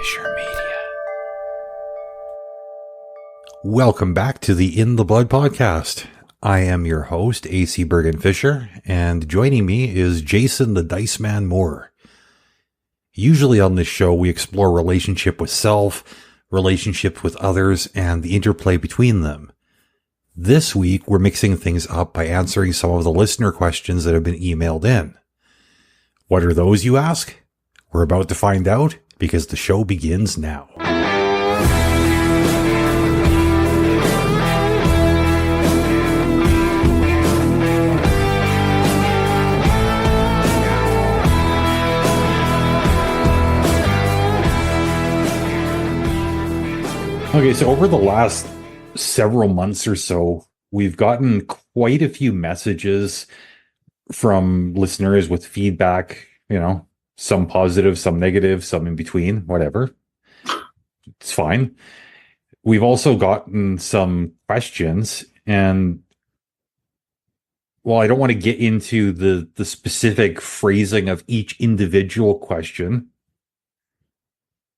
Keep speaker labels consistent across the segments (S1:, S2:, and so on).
S1: Bergen-Fischer Media. Welcome back to the In the Blood podcast. I am your host, AC Bergen-Fischer, and joining me is Jason the Dice Man Moore. Usually on this show, we explore relationship with self, relationship with others, and the interplay between them. This week, we're mixing things up by answering some of the listener questions that have been emailed in. What are those, you ask? We're about to find out, because the show begins now. Okay, so over the last several months or so, we've gotten quite a few messages from listeners with feedback, some positive, some negative, some in between, whatever. It's fine. We've also gotten some questions, and while I don't want to get into the specific phrasing of each individual question,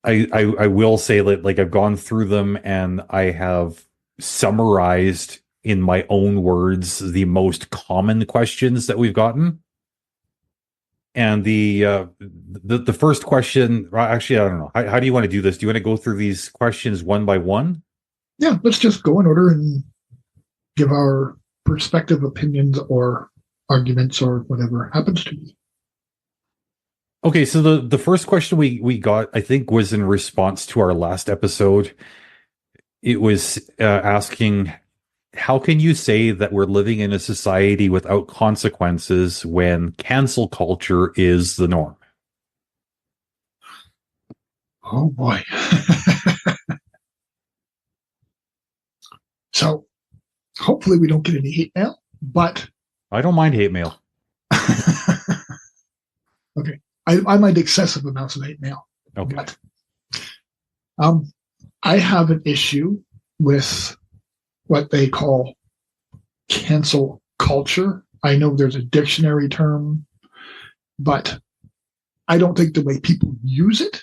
S1: I will say that I've gone through them and I have summarized in my own words the most common questions that we've gotten. And the first question, actually, I don't know. How do you want to do this? Do you want to go through these questions one by one?
S2: Yeah, let's just go in order and give our perspective, opinions, or arguments, or whatever happens to be.
S1: Okay, so the first question we got, I think, was in response to our last episode. It was asking, how can you say that we're living in a society without consequences when cancel culture is the norm?
S2: Oh boy. So hopefully we don't get any hate mail, but
S1: I don't mind hate mail.
S2: Okay. I mind excessive amounts of hate mail.
S1: Okay.
S2: But, I have an issue with what they call cancel culture. I know there's a dictionary term, but I don't think the way people use it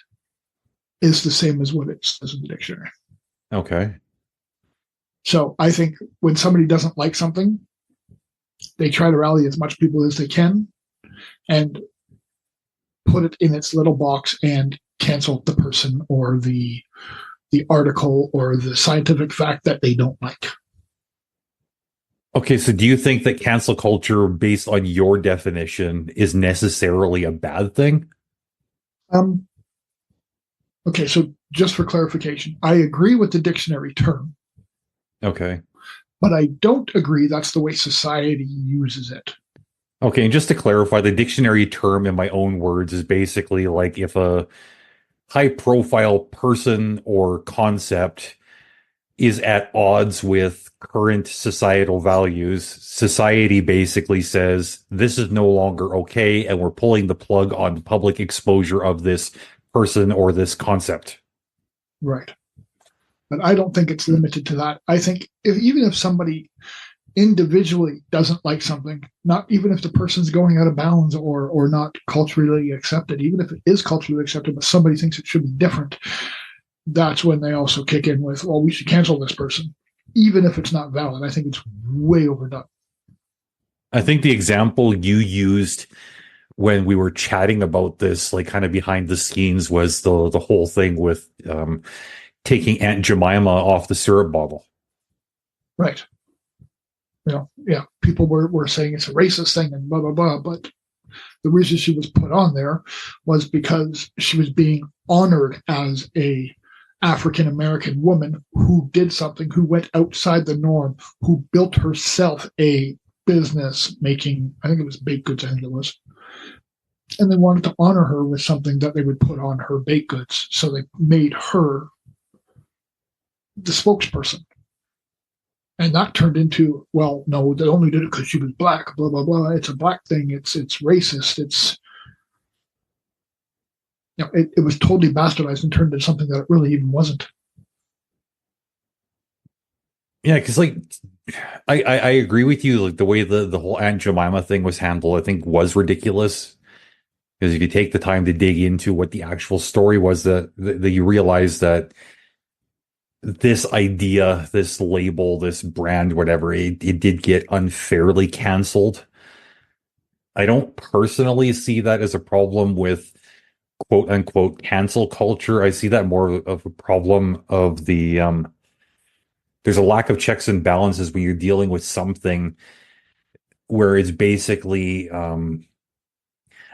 S2: is the same as what it says in the dictionary.
S1: Okay.
S2: So I think when somebody doesn't like something, they try to rally as much people as they can and put it in its little box and cancel the person or the article or the scientific fact that they don't like.
S1: Okay, so do you think that cancel culture, based on your definition, is necessarily a bad thing?
S2: Okay, so just for clarification, I agree with the dictionary term.
S1: Okay.
S2: But I don't agree that's the way society uses it.
S1: Okay, and just to clarify, the dictionary term in my own words is basically like if a high-profile person or concept is at odds with current societal values, society basically says this is no longer okay, and we're pulling the plug on public exposure of this person or this concept.
S2: Right. But I don't think it's limited to that. I think even if somebody individually doesn't like something, not even if the person's going out of bounds or not culturally accepted, even if it is culturally accepted, but somebody thinks it should be different, that's when they also kick in with, well, we should cancel this person, even if it's not valid. I think it's way overdone.
S1: I think the example you used when we were chatting about this, kind of behind the scenes, was the whole thing with taking Aunt Jemima off the syrup bottle.
S2: Right. Yeah, people were saying it's a racist thing and blah, blah, blah. But the reason she was put on there was because she was being honored as a African-American woman who did something, who went outside the norm, who built herself a business making, I think it was baked goods, and they wanted to honor her with something that they would put on her baked goods. So they made her the spokesperson. And that turned into, well, no, they only did it because she was black, blah, blah, blah. It's a black thing. It's racist. It was totally bastardized and turned into something that it really even wasn't.
S1: Yeah, because I agree with you. The way the whole Aunt Jemima thing was handled, I think, was ridiculous. Because if you take the time to dig into what the actual story was, that you realize that this idea, this label, this brand, whatever, it did get unfairly canceled. I don't personally see that as a problem with quote unquote cancel culture. I see that more of a problem of there's a lack of checks and balances when you're dealing with something where it's basically,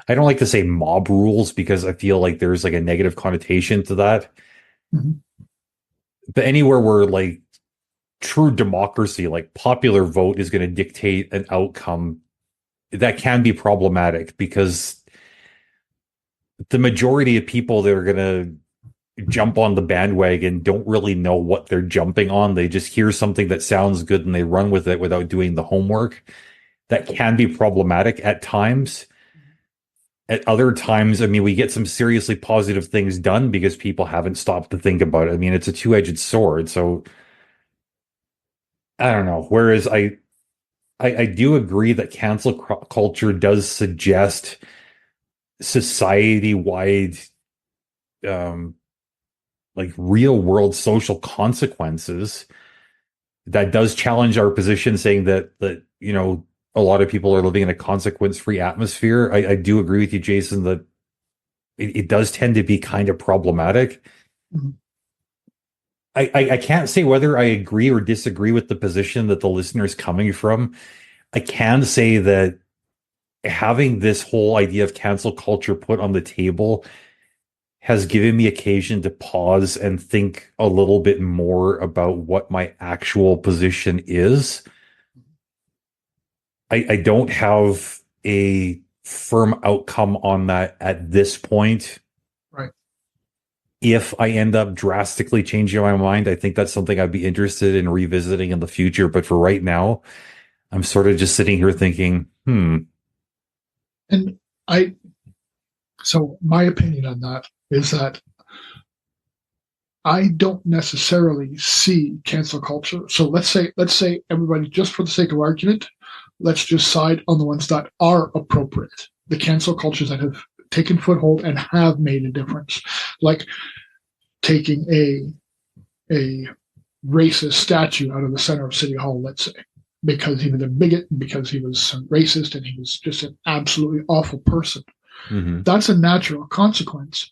S1: I don't like to say mob rules because I feel like there's like a negative connotation to that.
S2: Mm-hmm.
S1: But anywhere where like true democracy, like popular vote is going to dictate an outcome, that can be problematic because the majority of people that are going to jump on the bandwagon don't really know what they're jumping on. They just hear something that sounds good and they run with it without doing the homework. That can be problematic at times. At other times, I mean, we get some seriously positive things done because people haven't stopped to think about it. I mean, it's a two-edged sword. So I don't know. Whereas I do agree that cancel culture does suggest society-wide, like real-world social consequences. That does challenge our position, saying that a lot of people are living in a consequence-free atmosphere. I do agree with you, Jason, that it does tend to be kind of problematic.
S2: Mm-hmm.
S1: I can't say whether I agree or disagree with the position that the listener is coming from. I can say that having this whole idea of cancel culture put on the table has given me occasion to pause and think a little bit more about what my actual position is. I don't have a firm outcome on that at this point.
S2: Right.
S1: If I end up drastically changing my mind, I think that's something I'd be interested in revisiting in the future. But for right now, I'm sort of just sitting here thinking,
S2: And so my opinion on that is that I don't necessarily see cancel culture. So let's say everybody, just for the sake of argument, let's just side on the ones that are appropriate. The cancel cultures that have taken foothold and have made a difference, like taking a racist statue out of the center of City Hall, let's say, because he was a bigot, because he was racist, and he was just an absolutely awful person.
S1: mm-hmm.
S2: That's a natural consequence,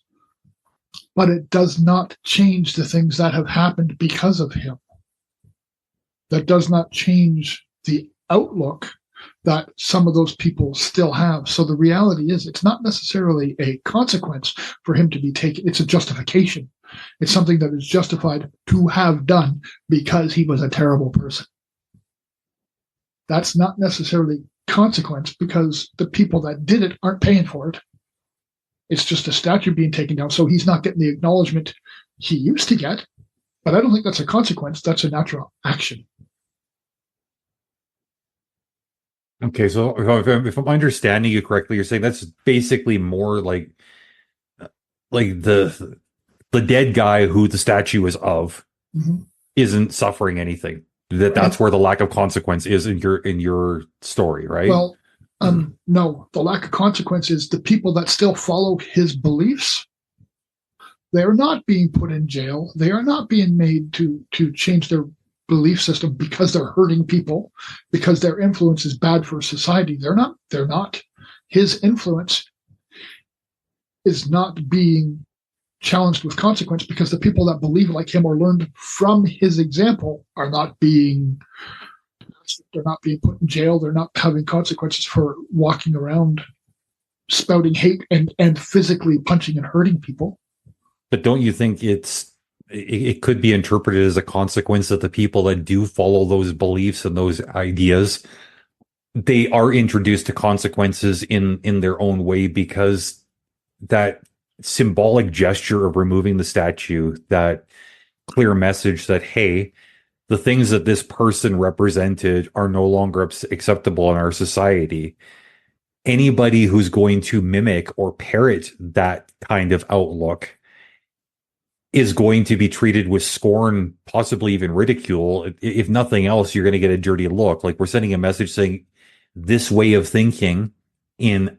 S2: but it does not change the things that have happened because of him. That does not change the outlook that some of those people still have. So the reality is, it's not necessarily a consequence for him to be taken. It's a justification. It's something that is justified to have done because he was a terrible person. That's not necessarily consequence because the people that did it aren't paying for it. It's just a statue being taken down. So he's not getting the acknowledgement he used to get. But I don't think that's a consequence. That's a natural action.
S1: Okay, so if I'm understanding you correctly, you're saying that's basically more like the dead guy who the statue is of
S2: Mm-hmm.
S1: isn't suffering anything. That's where the lack of consequence is in your story, right?
S2: Well, no, the lack of consequence is the people that still follow his beliefs. They are not being put in jail. They are not being made to change their belief system because they're hurting people, because their influence is bad for society. They're not. His influence is not being challenged with consequence because the people that believe like him or learned from his example are not being, they're not being put in jail. They're not having consequences for walking around spouting hate and physically punching and hurting people.
S1: But don't you think it could be interpreted as a consequence that the people that do follow those beliefs and those ideas, they are introduced to consequences in their own way, because that symbolic gesture of removing the statue, that clear message that, hey, the things that this person represented are no longer acceptable in our society. Anybody who's going to mimic or parrot that kind of outlook is going to be treated with scorn, possibly even ridicule. If nothing else, you're going to get a dirty look. Like, we're sending a message saying this way of thinking in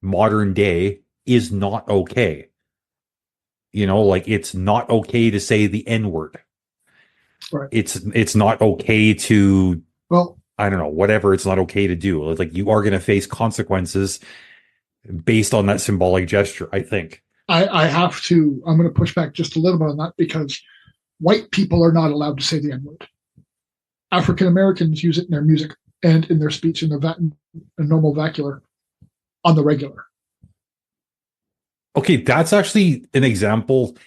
S1: modern day is not okay. Like it's not okay to say the N word.
S2: Right.
S1: It's not okay to,
S2: Well,
S1: I don't know, whatever it's not okay to do. Like you are going to face consequences based on that symbolic gesture, I think.
S2: I'm going to push back just a little bit on that because white people are not allowed to say the N word. African Americans use it in their music and in their speech in the normal vernacular on the regular.
S1: Okay, that's actually an example.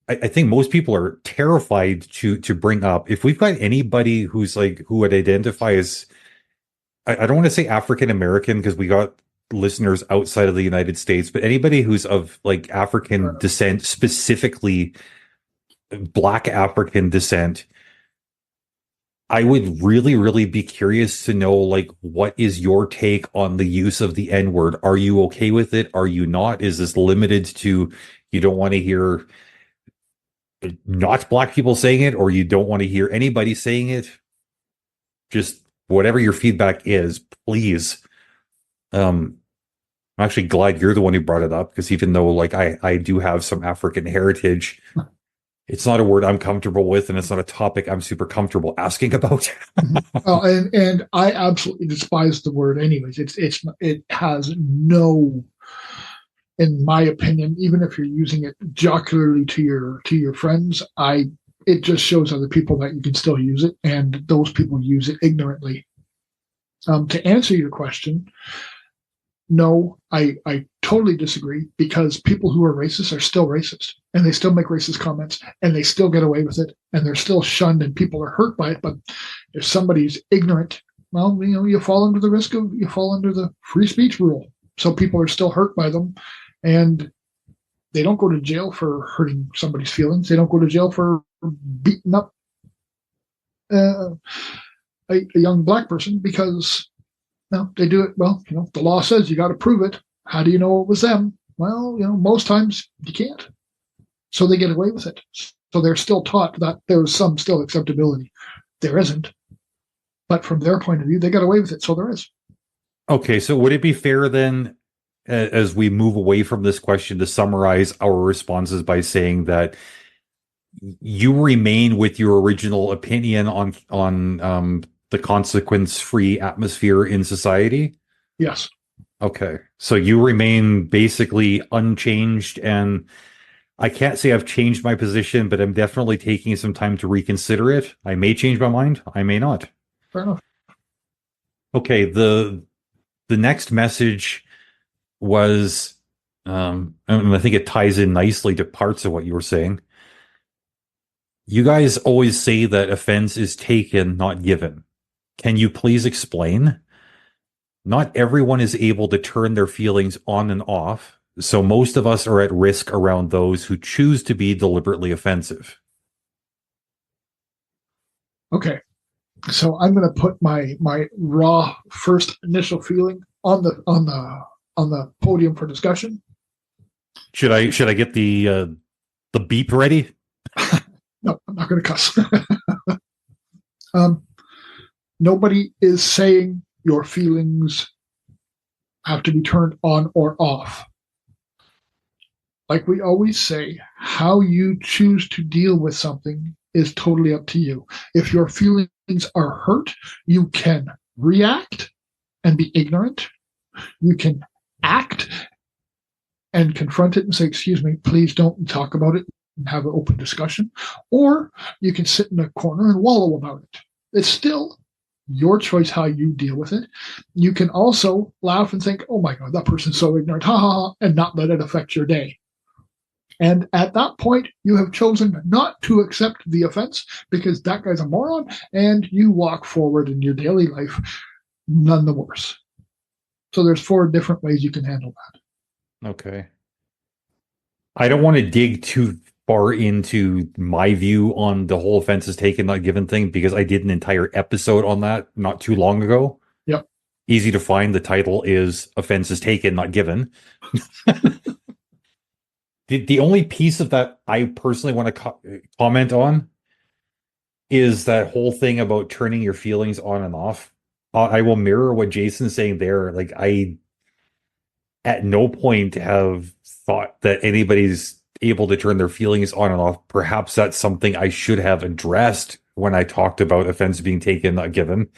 S1: I think most people are terrified to bring up. If we've got anybody who would identify as, I don't want to say African American because we got listeners outside of the United States, but anybody who's of like African descent, specifically Black African descent, I would really, really be curious to know, like, what is your take on the use of the N word? Are you okay with it? Are you not? Is this limited to you don't want to hear not Black people saying it, or you don't want to hear anybody saying it? Just whatever your feedback is, please. I'm actually glad you're the one who brought it up because even though, like, I do have some African heritage, it's not a word I'm comfortable with, and it's not a topic I'm super comfortable asking about.
S2: Well, and I absolutely despise the word. Anyways, it has no, in my opinion, even if you're using it jocularly to your friends, it just shows other people that you can still use it, and those people use it ignorantly. To answer your question, no, I totally disagree because people who are racist are still racist and they still make racist comments and they still get away with it and they're still shunned and people are hurt by it. But if somebody's ignorant, well, you fall under the free speech rule. So people are still hurt by them and they don't go to jail for hurting somebody's feelings. They don't go to jail for beating up a young Black person because no, they do it. Well, the law says you got to prove it. How do you know it was them? Well, most times you can't. So they get away with it. So they're still taught that there's some still acceptability. There isn't. But from their point of view, they got away with it. So there is.
S1: Okay, so would it be fair then, as we move away from this question, to summarize our responses by saying that you remain with your original opinion on the consequence-free atmosphere in society?
S2: Yes.
S1: Okay. So you remain basically unchanged, and I can't say I've changed my position, but I'm definitely taking some time to reconsider it. I may change my mind. I may not.
S2: Fair enough.
S1: Okay. The next message was, and I think it ties in nicely to parts of what you were saying. You guys always say that offense is taken, not given. Can you please explain? Not everyone is able to turn their feelings on and off, so most of us are at risk around those who choose to be deliberately offensive.
S2: Okay. So I'm going to put my raw first initial feeling on the podium for discussion.
S1: Should I get the beep ready?
S2: No, I'm not going to cuss. Nobody is saying your feelings have to be turned on or off. Like we always say, how you choose to deal with something is totally up to you. If your feelings are hurt, you can react and be ignorant. You can act and confront it and say, excuse me, please don't talk about it and have an open discussion. Or you can sit in a corner and wallow about it. It's still your choice how you deal with it. You can also laugh and think, oh my God, that person's so ignorant, ha ha ha, and not let it affect your day. And at that point, you have chosen not to accept the offense because that guy's a moron, and you walk forward in your daily life none the worse. So there's 4 different ways you can handle that.
S1: Okay. I don't want to dig too far into my view on the whole offense is taken, not given thing, because I did an entire episode on that not too long ago.
S2: Yep.
S1: Easy to find. The title is Offense is Taken, Not Given. The only piece of that I personally want to comment on is that whole thing about turning your feelings on and off. I will mirror what Jason's saying there. Like at no point have thought that anybody's able to turn their feelings on and off. Perhaps that's something I should have addressed when I talked about offense being taken, not given.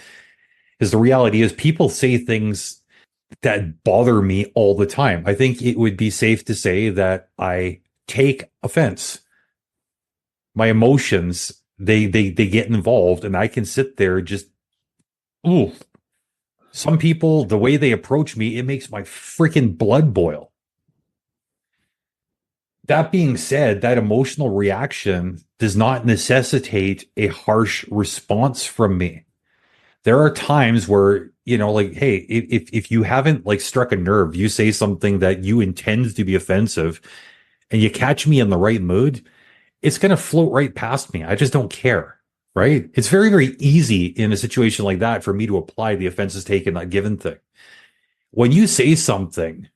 S1: Because the reality is people say things that bother me all the time. I think it would be safe to say that I take offense. My emotions, they get involved, and I can sit there just, ooh. Some people, the way they approach me, it makes my freaking blood boil. That being said, that emotional reaction does not necessitate a harsh response from me. There are times where, like, hey, if you haven't like struck a nerve, you say something that you intend to be offensive and you catch me in the right mood, it's going to float right past me. I just don't care. Right? It's very, very easy in a situation like that for me to apply the offenses taken, not given thing. When you say something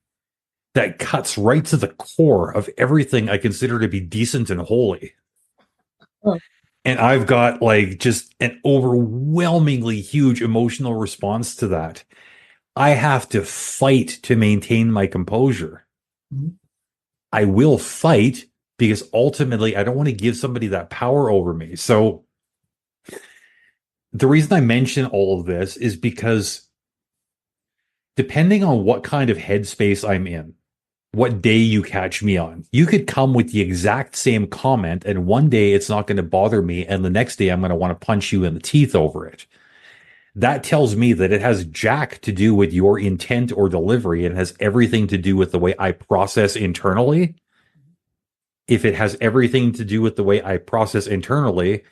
S1: that cuts right to the core of everything I consider to be decent and holy, and I've got like just an overwhelmingly huge emotional response to that, I have to fight to maintain my composure. Mm-hmm. I will fight because ultimately I don't want to give somebody that power over me. So the reason I mention all of this is because depending on what kind of headspace I'm in, what day you catch me on, you could come with the exact same comment, and one day it's not going to bother me, and the next day I'm going to want to punch you in the teeth over it. That tells me that it has jack to do with your intent or delivery and has everything to do with the way I process internally. If it has everything to do with the way I process internally,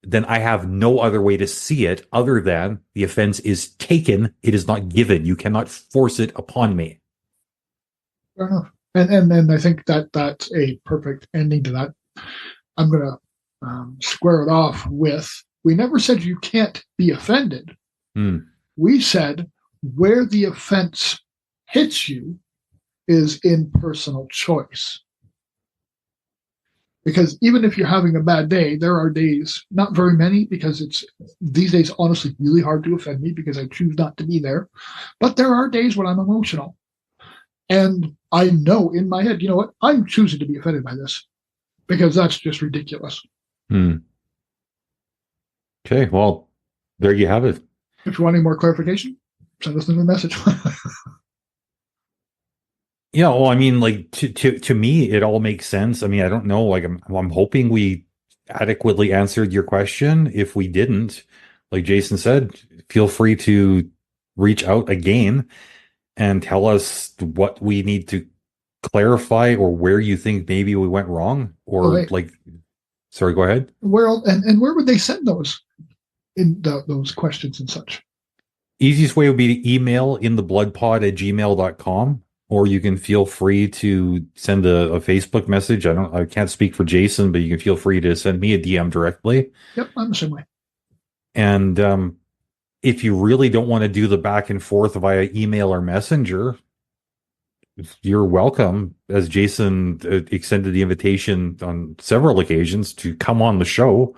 S1: then I have no other way to see it other than the offense is taken. It is not given. You cannot force it upon me.
S2: Fair enough. And I think that that's a perfect ending to that. I'm going to square it off with, we never said you can't be offended. We said where the offense hits you is in personal choice. Because even if you're having a bad day, there are days, not very many, because it's these days honestly really hard to offend me because I choose not to be there. But there are days when I'm emotional. And I know in my head, you know what? I'm choosing to be offended by this because that's just ridiculous.
S1: Okay, well, there you have it.
S2: If you want any more clarification, send us a message.
S1: Yeah, well, I mean, like to me, it all makes sense. I mean, I don't know. Like, I'm hoping we adequately answered your question. If we didn't, like Jason said, feel free to reach out again and tell us what we need to clarify or where you think maybe we went wrong. Or sorry, go ahead.
S2: Where and where would they send those those questions and such?
S1: Easiest way would be to email inthebloodpod@gmail.com. Or you can feel free to send a Facebook message. I can't speak for Jason, but you can feel free to send me a DM directly.
S2: Yep, I'm the same way.
S1: And if you really don't want to do the back and forth via email or messenger, you're welcome. As Jason extended the invitation on several occasions to come on the show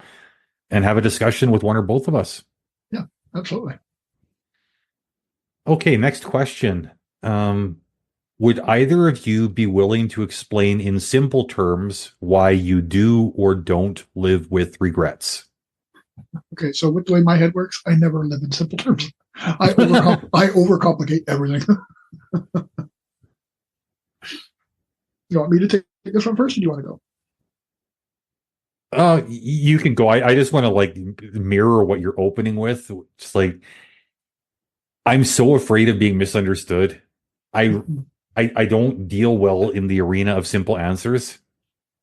S1: and have a discussion with one or both of us.
S2: Yeah, absolutely.
S1: Okay, next question. Would either of you be willing to explain in simple terms why you do or don't live with regrets?
S2: Okay, so with the way my head works, I never live in simple terms. I overcomplicate everything. You want me to take this one first, or do you want to
S1: go? You can go. I just want to like mirror what you're opening with. Just like, I'm so afraid of being misunderstood. I don't deal well in the arena of simple answers.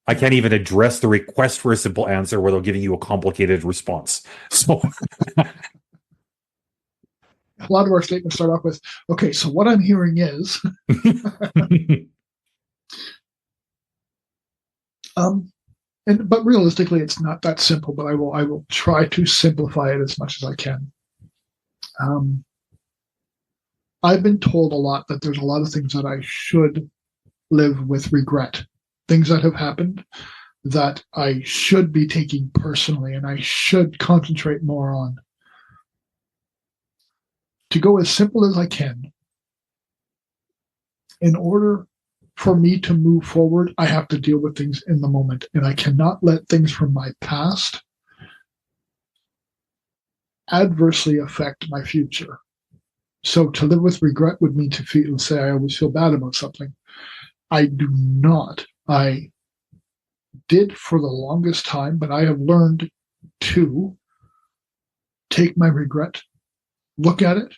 S1: I can't even address the request for a simple answer without giving you a complicated response. So
S2: a lot of our statements start off with, okay, so what I'm hearing is but realistically it's not that simple, but I will try to simplify it as much as I can. I've been told a lot that there's a lot of things that I should live with regret, things that have happened that I should be taking personally and I should concentrate more on. To go as simple as I can, In order for me to move forward, I have to deal with things in the moment, and I cannot let things from my past adversely affect my future. So to live with regret would mean to say I always feel bad about something. I do not. I did for the longest time, but I have learned to take my regret, look at it,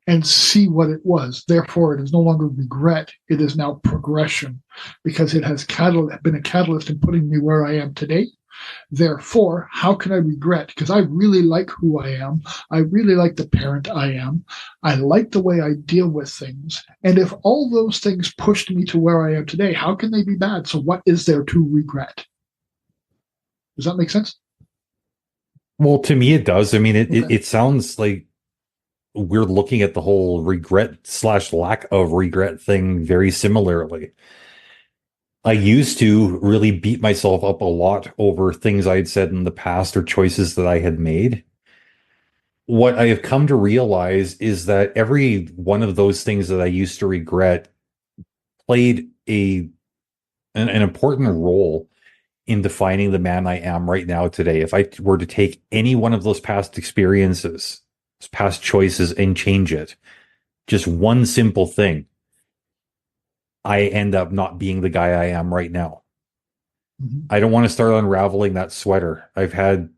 S2: and see what it was. Therefore, it is no longer regret. It is now progression, because it has been a catalyst in putting me where I am today. Therefore, how can I regret? Because I really like who I am. I really like the parent I am. I like the way I deal with things. And if all those things pushed me to where I am today, how can they be bad? So what is there to regret? Does that make sense?
S1: Well, to me, it does. I mean,
S2: Okay.
S1: it sounds like we're looking at the whole regret/lack of regret thing very similarly. I used to really beat myself up a lot over things I had said in the past or choices that I had made. What I have come to realize is that every one of those things that I used to regret played an important role in defining the man I am right now today. If I were to take any one of those past experiences, past choices, and change it, just one simple thing, I end up not being the guy I am right now.
S2: Mm-hmm.
S1: I don't want to start unraveling that sweater. I've had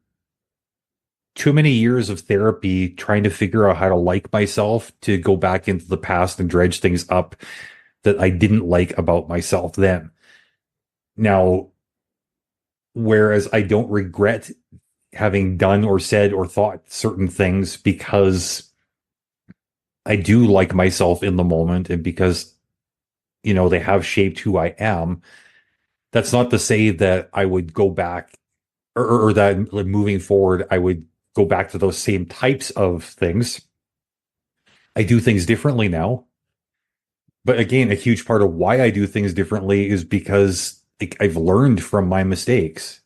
S1: too many years of therapy trying to figure out how to like myself to go back into the past and dredge things up that I didn't like about myself then. Now, whereas I don't regret having done or said or thought certain things because I do like myself in the moment and because, they have shaped who I am. That's not to say that I would go back or that moving forward, I would go back to those same types of things. I do things differently now. But again, a huge part of why I do things differently is because I've learned from my mistakes.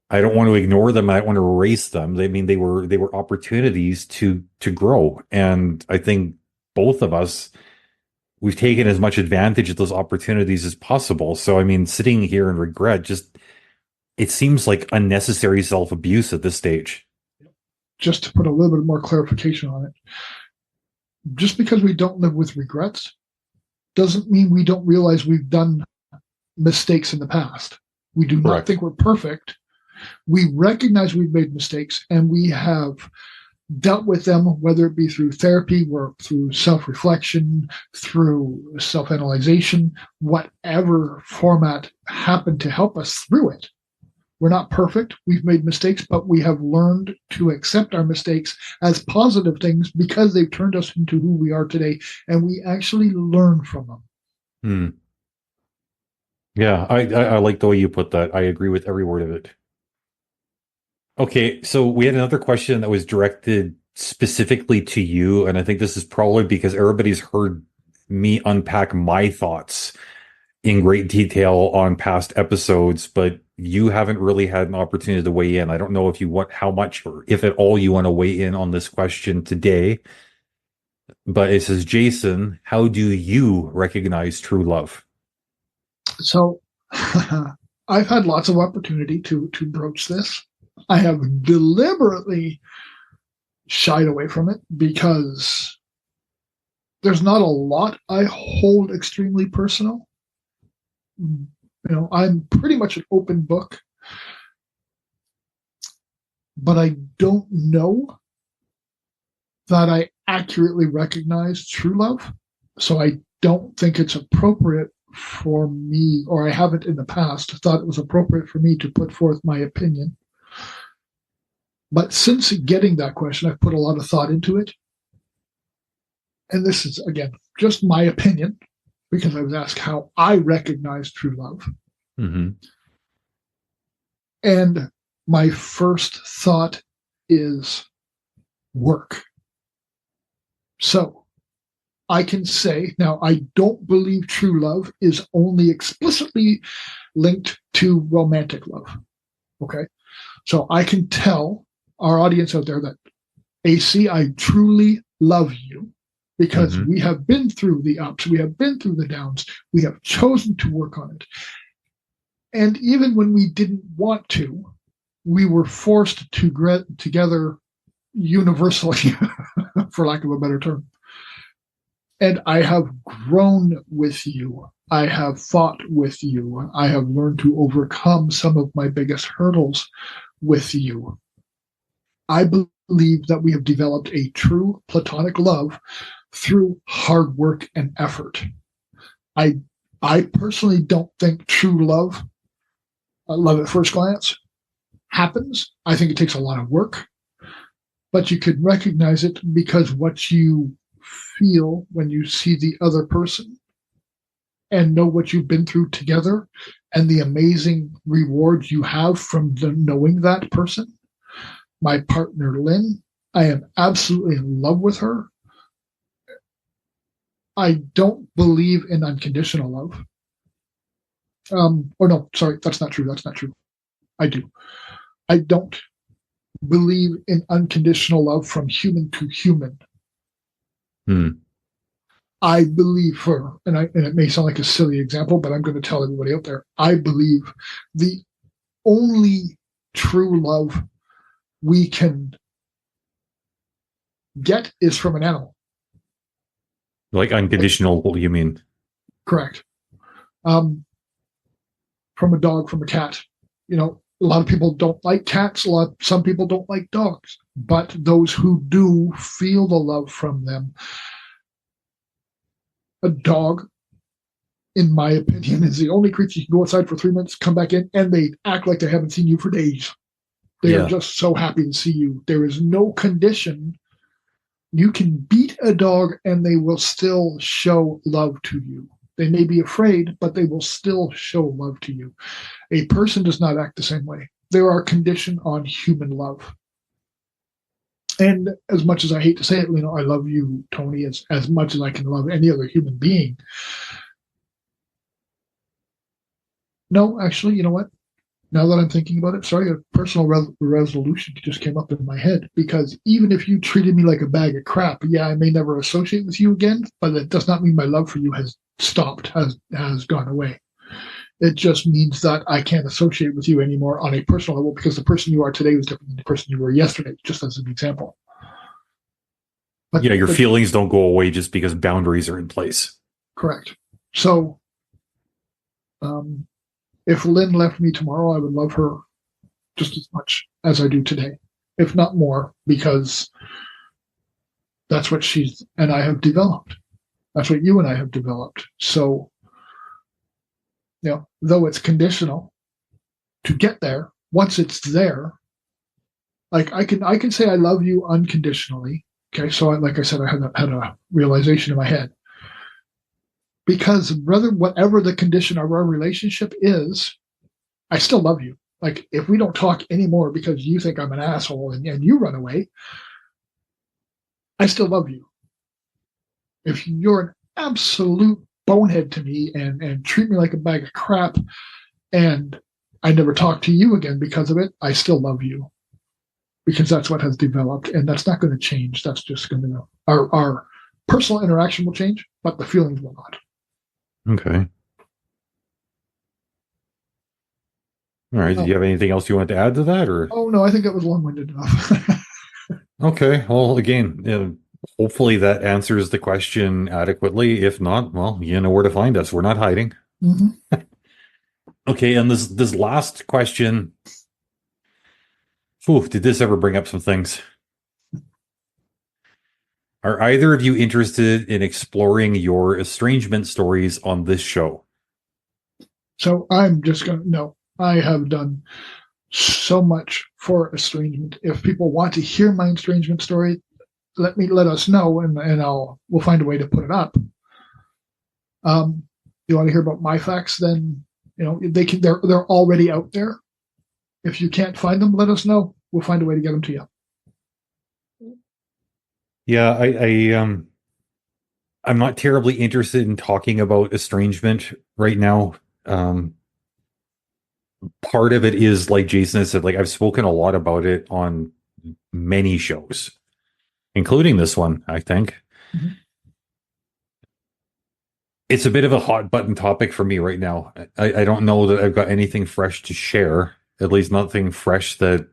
S1: I don't want to ignore them. I don't want to erase them. They were opportunities to grow. And I think both of us, we've taken as much advantage of those opportunities as possible. So I mean, sitting here in regret, just it seems like unnecessary self-abuse at this stage.
S2: Just to put a little bit more clarification on it, just because we don't live with regrets doesn't mean we don't realize we've done mistakes in the past. We do not think we're perfect. We recognize we've made mistakes, and we have dealt with them, whether it be through therapy, work, through self-reflection, through self-analyzation, whatever format happened to help us through it. We're not perfect. We've made mistakes, but we have learned to accept our mistakes as positive things because they've turned us into who we are today, and we actually learn from them.
S1: Hmm. Yeah, I like the way you put that. I agree with every word of it. Okay, so we had another question that was directed specifically to you, and I think this is probably because everybody's heard me unpack my thoughts in great detail on past episodes, but you haven't really had an opportunity to weigh in. I don't know if you want how much or if at all you want to weigh in on this question today. But it says, Jason, how do you recognize true love?
S2: So I've had lots of opportunity to broach this. I have deliberately shied away from it because there's not a lot I hold extremely personal. I'm pretty much an open book, but I don't know that I accurately recognize true love. So I don't think it's appropriate for me, or I haven't in the past thought it was appropriate for me to put forth my opinion. But since getting that question, I've put a lot of thought into it. And this is, again, just my opinion, because I was asked how I recognize true love.
S1: Mm-hmm.
S2: And my first thought is work. So I can say, now, I don't believe true love is only explicitly linked to romantic love. Okay. So I can tell our audience out there that, AC, I truly love you. because we have been through the ups, we have been through the downs, we have chosen to work on it. And even when we didn't want to, we were forced to together universally, for lack of a better term. And I have grown with you. I have fought with you. I have learned to overcome some of my biggest hurdles with you. I believe that we have developed a true platonic love through hard work and effort. I personally don't think true love, love at first glance, happens. I think it takes a lot of work, but you can recognize it because what you feel when you see the other person and know what you've been through together and the amazing rewards you have from knowing that person. My partner, Lynn, I am absolutely in love with her. I don't believe in unconditional love. Or no, sorry, that's not true. That's not true. I do. I don't believe in unconditional love from human to human. I believe and it may sound like a silly example, but I'm going to tell everybody out there, I believe the only true love we can get is from an animal.
S1: Like unconditional, what do you mean?
S2: Correct. From a dog, from a cat. You know, a lot of people don't like cats. Some people don't like dogs. But those who do feel the love from them. A dog, in my opinion, is the only creature you can go outside for 3 minutes, come back in, and they act like they haven't seen you for days. They are just so happy to see you. There is no condition. You can beat a dog and they will still show love to you. They may be afraid, but they will still show love to you. A person does not act the same way. There are conditions on human love. And as much as I hate to say it, I love you, Tony, as much as I can love any other human being. No, actually, you know what? Now that I'm thinking about it, sorry, a personal resolution just came up in my head. Because even if you treated me like a bag of crap, yeah, I may never associate with you again, but that does not mean my love for you has stopped, has gone away. It just means that I can't associate with you anymore on a personal level because the person you are today was different than the person you were yesterday, just as an example.
S1: But your feelings don't go away just because boundaries are in place.
S2: Correct. So, if Lynn left me tomorrow, I would love her just as much as I do today, if not more, because that's what she's and I have developed. That's what you and I have developed. So, though it's conditional to get there, once it's there, like I can say I love you unconditionally. Okay, so like I said, I had a realization in my head. Because whatever the condition of our relationship is, I still love you. Like if we don't talk anymore because you think I'm an asshole and you run away, I still love you. If you're an absolute bonehead to me and treat me like a bag of crap and I never talk to you again because of it, I still love you. Because that's what has developed and that's not going to change. That's just going to, our personal interaction will change, but the feelings will not.
S1: Okay. All right. Did you have anything else you want to add to that, or?
S2: Oh no, I think that was long-winded enough.
S1: Okay. Well, again, hopefully that answers the question adequately. If not, well, you know where to find us. We're not hiding.
S2: Mm-hmm.
S1: Okay. And this last question. Did this ever bring up some things? Are either of you interested in exploring your estrangement stories on this show?
S2: So I'm just going to, no, I have done so much for estrangement. If people want to hear my estrangement story, let us know and we'll find a way to put it up. You want to hear about my facts, then, they're already out there. If you can't find them, let us know. We'll find a way to get them to you.
S1: Yeah, I'm not terribly interested in talking about estrangement right now. Part of it is, like Jason has said, like I've spoken a lot about it on many shows, including this one, I think.
S2: Mm-hmm.
S1: It's a bit of a hot button topic for me right now. I don't know that I've got anything fresh to share, at least nothing fresh that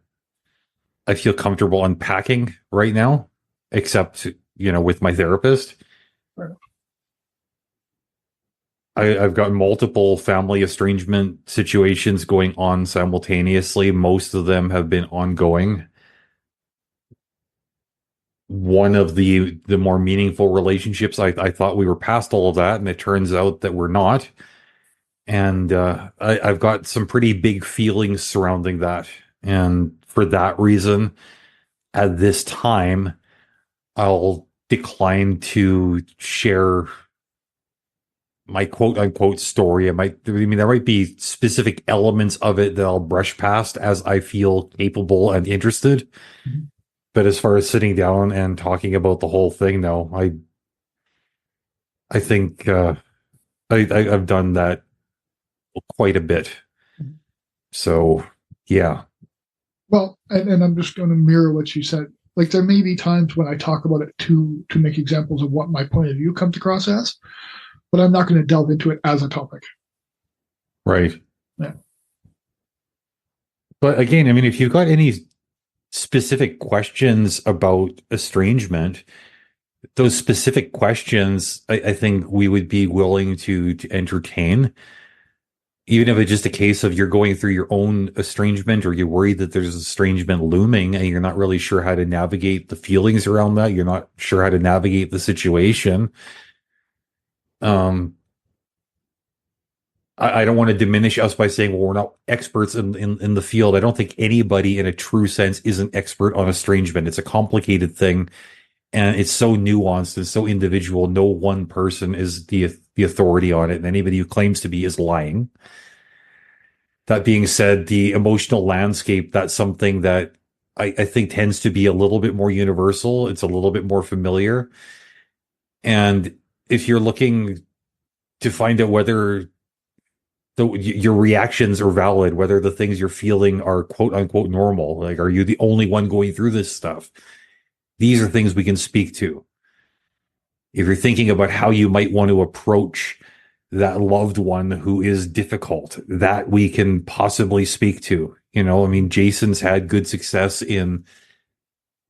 S1: I feel comfortable unpacking right now, except, with my therapist.
S2: Right.
S1: I've got multiple family estrangement situations going on simultaneously. Most of them have been ongoing. One of the more meaningful relationships, I thought we were past all of that, and it turns out that we're not. And I've got some pretty big feelings surrounding that. And for that reason, at this time, I'll decline to share my quote unquote story. There might be specific elements of it that I'll brush past as I feel capable and interested.
S2: Mhm.
S1: But as far as sitting down and talking about the whole thing, no, I think I've done that quite a bit. So yeah.
S2: Well, and I'm just going to mirror what you said. Like there may be times when I talk about it to make examples of what my point of view comes across as, but I'm not going to delve into it as a topic.
S1: Right.
S2: Yeah.
S1: But again, I mean, if you've got any specific questions about estrangement, those specific questions, I think we would be willing to entertain, even if it's just a case of you're going through your own estrangement or you're worried that there's estrangement looming and you're not really sure how to navigate the feelings around that. You're not sure how to navigate the situation. I don't want to diminish us by saying, well, we're not experts in the field. I don't think anybody in a true sense is an expert on estrangement. It's a complicated thing and it's so nuanced and so individual. No one person is the authority on it, and anybody who claims to be is lying. That being said, the emotional landscape, that's something that I think tends to be a little bit more universal. It's a little bit more familiar. And if you're looking to find out whether your reactions are valid, whether the things you're feeling are quote unquote normal, like, are you the only one going through this stuff? These are things we can speak to. If you're thinking about how you might want to approach that loved one who is difficult, that we can possibly speak to. I mean, Jason's had good success in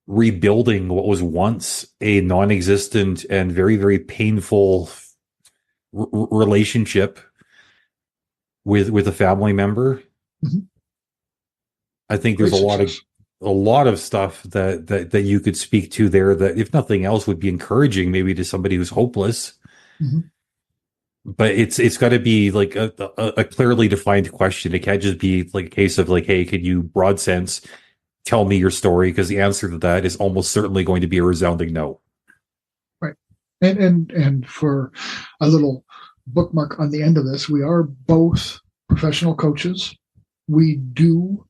S1: rebuilding what was once a non-existent and very, very painful relationship with a family member.
S2: Mm-hmm.
S1: I think there's a lot of stuff that you could speak to there that, if nothing else, would be encouraging maybe to somebody who's hopeless.
S2: Mm-hmm.
S1: But it's got to be like a clearly defined question. It can't just be like a case of like, hey, could you, broad sense, tell me your story? Because the answer to that is almost certainly going to be a resounding no.
S2: Right. And for a little bookmark on the end of this, we are both professional coaches. We do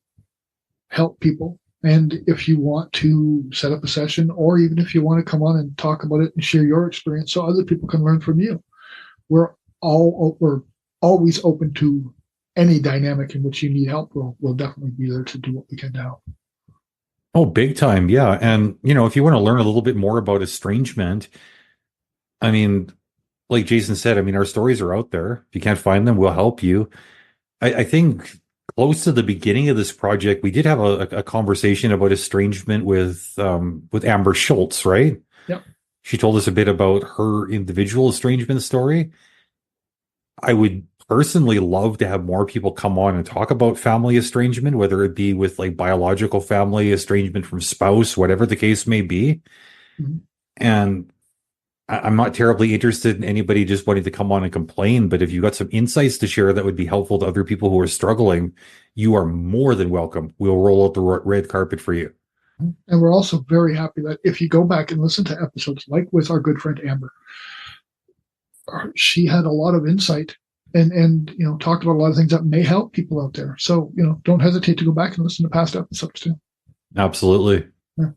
S2: help people. And if you want to set up a session, or even if you want to come on and talk about it and share your experience so other people can learn from you, we're always open to any dynamic in which you need help. We'll definitely be there to do what we can to help.
S1: Oh, big time. Yeah. And, if you want to learn a little bit more about estrangement, I mean, like Jason said, I mean, our stories are out there. If you can't find them, we'll help you. I think close to the beginning of this project, we did have a conversation about estrangement with Amber Schultz, right?
S2: Yep.
S1: She told us a bit about her individual estrangement story. I would personally love to have more people come on and talk about family estrangement, whether it be with like biological family, estrangement from spouse, whatever the case may be.
S2: Mm-hmm.
S1: And I'm not terribly interested in anybody just wanting to come on and complain, but if you got some insights to share that would be helpful to other people who are struggling, you are more than welcome. We'll roll out the red carpet for you.
S2: And we're also very happy that if you go back and listen to episodes like with our good friend Amber, she had a lot of insight and talked about a lot of things that may help people out there. So, don't hesitate to go back and listen to past episodes too.
S1: Absolutely.
S2: Yeah.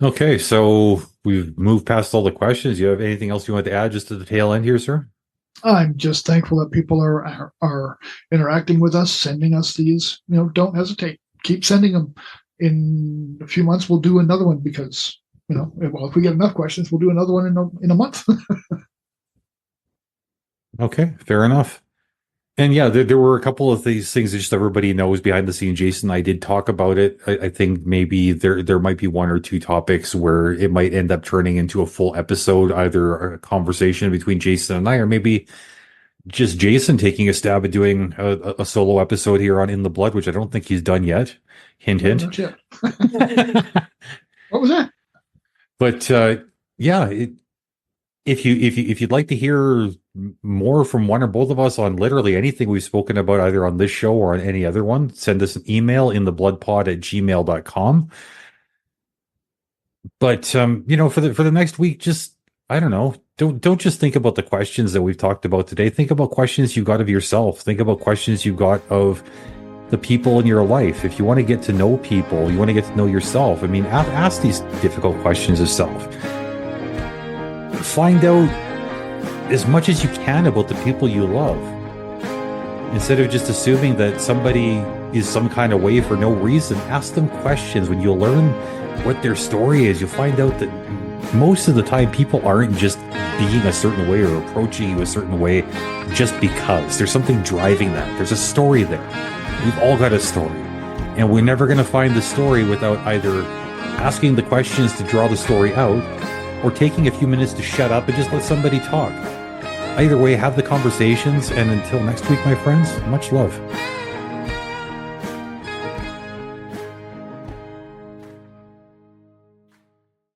S1: Okay, so we've moved past all the questions. You have anything else you want to add just to the tail end here, sir?
S2: I'm just thankful that people are interacting with us, sending us these. Don't hesitate. Keep sending them. In a few months, we'll do another one because, if we get enough questions, we'll do another one in a month.
S1: Okay, fair enough. And yeah, there were a couple of these things that just everybody knows behind the scenes. Jason and I did talk about it. I think maybe there might be one or two topics where it might end up turning into a full episode, either a conversation between Jason and I, or maybe just Jason taking a stab at doing a solo episode here on In the Blood, which I don't think he's done yet. Hint,
S2: No,
S1: hint.
S2: not yet. What was that?
S1: But yeah, if you'd like to hear more from one or both of us on literally anything we've spoken about, either on this show or on any other one, send us an email in thebloodpod@gmail.com. But for the next week, just I don't know, don't just think about the questions that we've talked about today. Think about questions you got of yourself. Think about questions you got of the people in your life. If you want to get to know people, you want to get to know yourself. I mean, ask these difficult questions of self. Find out as much as you can about the people you love, instead of just assuming that somebody is some kind of way for no reason. Ask them questions. When you'll learn what their story is, you'll find out that most of the time people aren't just being a certain way or approaching you a certain way just because. There's something driving that. There's a story there. We've all got a story, and we're never going to find the story without either asking the questions to draw the story out, or taking a few minutes to shut up and just let somebody talk. Either way, have the conversations, and until next week, my friends, much love.